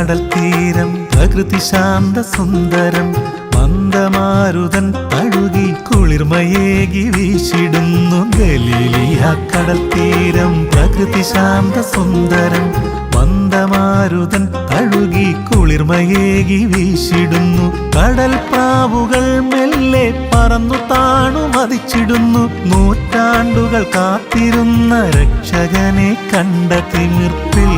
കടൽ തീരം പ്രകൃതി ശാന്ത സുന്ദരം മന്ദമാരുതൻ തഴുകി കുളിർമയേകി വീശിടുന്നു ഗലീലിയ കടൽ തീരം പ്രകൃതി ശാന്ത സുന്ദരം മന്ദമാരുതൻ തഴുകി കുളിർമയേകി വീശിടുന്നു കടൽ പ്രാവുകൾ മെല്ലെ പറന്നു താണു മതിച്ചിടുന്നു നൂറ്റാണ്ടുകൾ കാത്തിരുന്ന രക്ഷകനെ കണ്ട തിമിർപ്പിൽ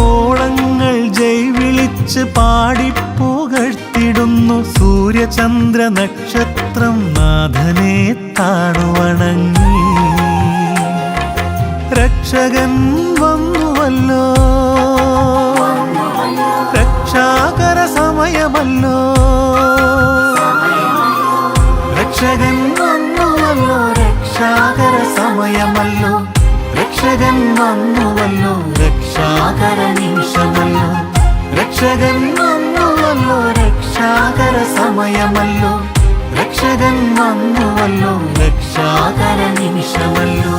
ഓളങ്ങൾ ജയ് വിളിച്ച് പാടിപ്പുകഴ്ത്തിടുന്നു സൂര്യചന്ദ്ര നക്ഷത്രം നാഥനെ താണുവണങ്ങി രക്ഷകൻ വന്നുവല്ലോ രക്ഷാകര സമയമല്ലോ രക്ഷകൻ വന്നുവല്ലോ രക്ഷാകര സമയമല്ലോ രക്ഷകൻ വന്നുവല്ലോ രക്ഷാകര നിമിഷമല്ലോ രക്ഷകൻ വന്നുവല്ലോ രക്ഷാകര സമയമല്ലോ രക്ഷകൻ വന്നുവല്ലോ രക്ഷാകര നിമിഷമല്ലോ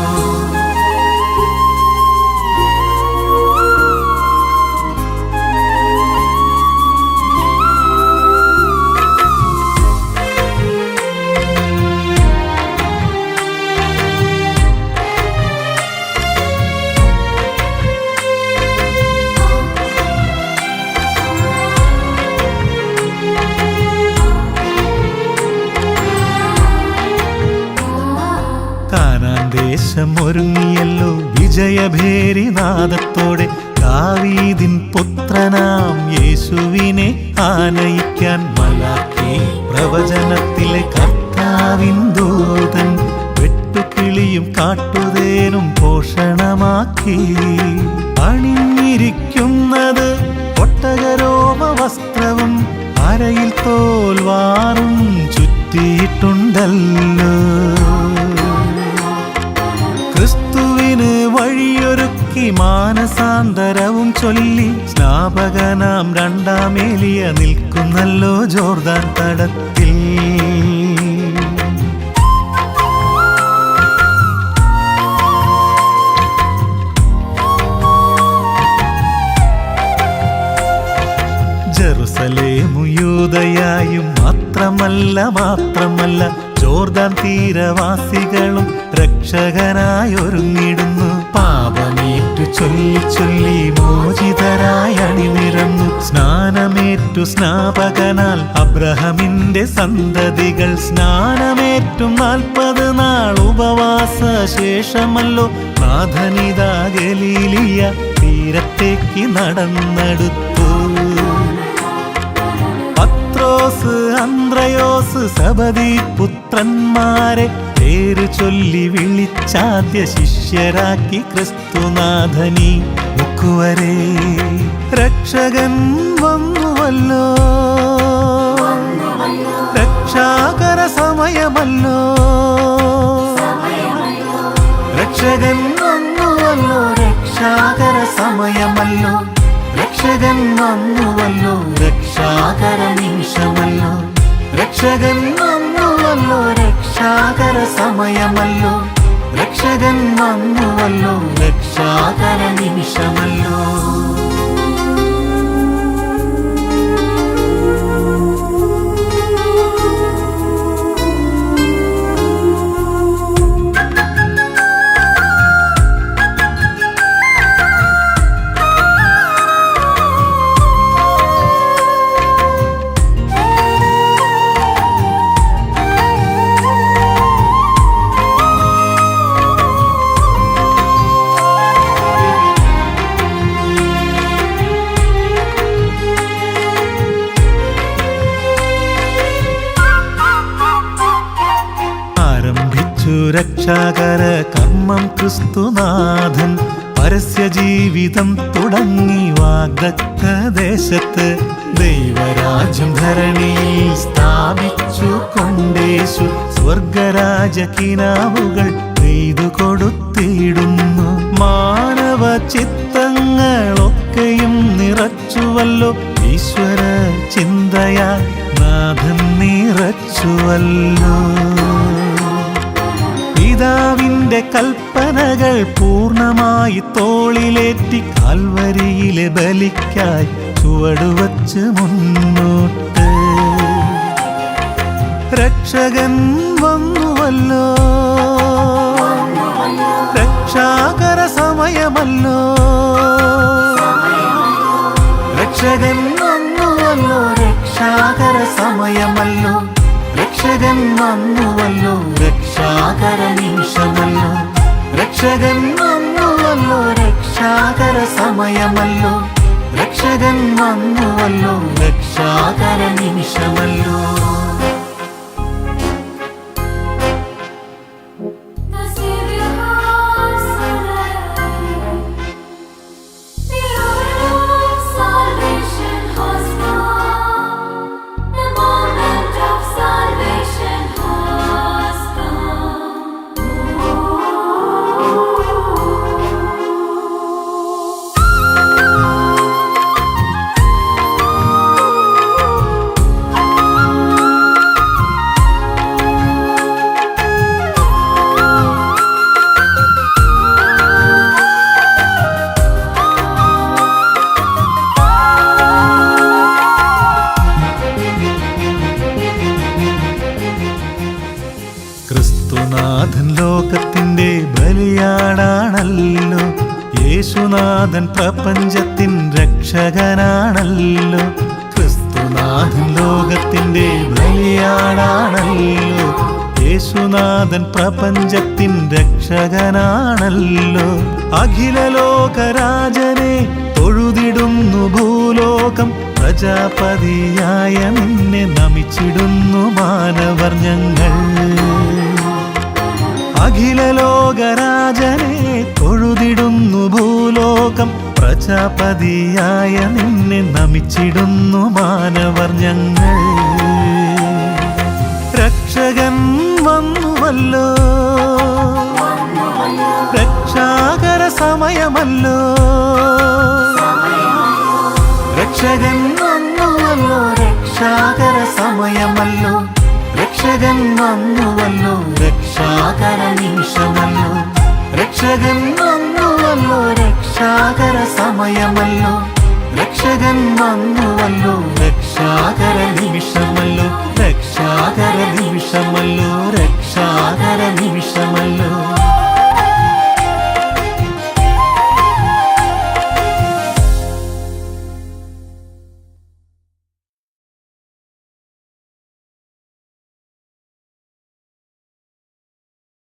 ദേശമൊരുങ്ങിയല്ലോ വിജയഭേരിനാദത്തോടെ ദാവീദിൻ പുത്രനാം യേശുവിനെ ആനയിക്കാൻ മലാക്കി പ്രവചനത്തിലെ കർത്താവിൻ ദൂതൻ വെട്ടുകിളിയും കാട്ടുതേനും പോഷണമാക്കി അണിഞ്ഞിരിക്കുന്നത് ഒട്ടകരോമ വസ്ത്രവും അരയിൽ തോൽവാറും ചുറ്റിയിട്ടുണ്ടല്ലോ ക്രിസ്തുവിന് വഴിയൊരുക്കി മാനസാന്തരവും ചൊല്ലി സ്നാപകനാം രണ്ടാം ഏലിയ നിൽക്കുന്നല്ലോ ജോർദാൻ തടത്തിൽ ജെറുസലേമും യൂദയായും മാത്രമല്ല ജോർദാൻ തീരവാസികളും രക്ഷകനായൊരുങ്ങിടുന്നു പാപമേറ്റു ചൊല്ലി മോചിതരായി അണിനിരന്നു സ്നാനമേറ്റു സ്നാപകനാൽ അബ്രഹമിന്റെ സന്തതികൾ സ്നാനമേറ്റും 40 നാൾ ഉപവാസ ശേഷമല്ലോ നാഥനിതാ ഗലീലിയ തീരത്തേക്ക് നടന്നെടുത്തു പത്രോസ് അന്ത്രയോസ് സബദീ പുത്രന്മാരെ പേര് ചൊല്ലി വിളിച്ചാദ്യ ശിഷ്യരാക്കി ക്രിസ്തുനാഥനി മുക്കുവരെ രക്ഷകൻ വന്നുവല്ലോ രക്ഷാകര സമയമല്ലോ രക്ഷകൻ വന്നുവല്ലോ രക്ഷാകര സമയമല്ലോ രക്ഷകൻ വന്നുവല്ലോ രക്ഷാകര നിമിഷമല്ലോ രക്ഷകൻ വന്നുവല്ലോ രക്ഷാകര സമയമല്ലോ രക്ഷകൻ വന്നുവല്ലോ രക്ഷാകര നിമിഷമല്ലോ രക്ഷാകര കർമ്മം ക്രിസ്തുനാഥൻ പരസ്യ ജീവിതം തുടങ്ങി വാഗ്ദത്ത ദേശത്ത് ദൈവരാജ്യം ധരണിയിൽ സ്ഥാപിച്ചു കൊണ്ടേശു സ്വർഗരാജ കിനാവുകൾ നെയ്തു കൊടുത്തിടുന്നു മാനവ ചിത്തങ്ങളൊക്കെയും നിറച്ചുവല്ലോ ഈശ്വര ചിന്തയാ നാഥൻ നിറച്ചുവല്ലോ പിതാവിൻ നിന്റെ കൽപ്പനകൾ പൂർണ്ണമായി തോളിലേറ്റി കാൽവരിയിലെ ബലിക്കായി ചുവടുവച്ച് മുന്നോട്ട്. രക്ഷകൻ വന്നുവല്ലോ, രക്ഷാകര സമയമല്ലോ. രക്ഷകൻ വന്നുവല്ലോ, രക്ഷാകര സമയമല്ലോ. രക്ഷകൻ വന്നുവല്ലോ, രക്ഷാകര നിമിഷമല്ലോ. രക്ഷകൻ വന്നുവല്ലോ, രക്ഷാകര സമയമല്ലോ. രക്ഷകൻ വന്നുവല്ലോ, രക്ഷാകര നിമിഷമല്ലോ. ക്രിസ്തുനാഥൻ ലോകത്തിൻ്റെ ബലിയാടാണല്ലോ. യേശുനാഥൻ പ്രപഞ്ചത്തിൻ രക്ഷകനാണല്ലോ. ക്രിസ്തുനാഥൻ ലോകത്തിൻ്റെ ബലിയാടാണല്ലോ. യേശുനാഥൻ പ്രപഞ്ചത്തിൻ രക്ഷകനാണല്ലോ. അഖില ലോകരാജനെ തൊഴുതിടുന്നു ഭൂലോകം. പ്രജാപതിയായ നിന്നെ നമിച്ചിടുന്നു മാനവർ ഞങ്ങൾ. അഖില ലോകരാജനെ തൊഴുതിടുന്നു ഭൂലോകം. പ്രജാപതിയായ നിന്നെ നമിച്ചിടുന്നു മാനവർ ഞങ്ങൾ. രക്ഷകൻ വന്നുവല്ലോ, രക്ഷാകര സമയമല്ലോ. രക്ഷകൻ വന്നുവല്ലോ, രക്ഷാകര സമയമല്ലോ. രക്ഷകൻ വന്നുവല്ലോ, രക്ഷാകര നിമിഷമല്ലോ. രക്ഷകൻ വന്നുവല്ലോ, രക്ഷാകര സമയമല്ലോ. രക്ഷകൻ വന്നുവല്ലോ,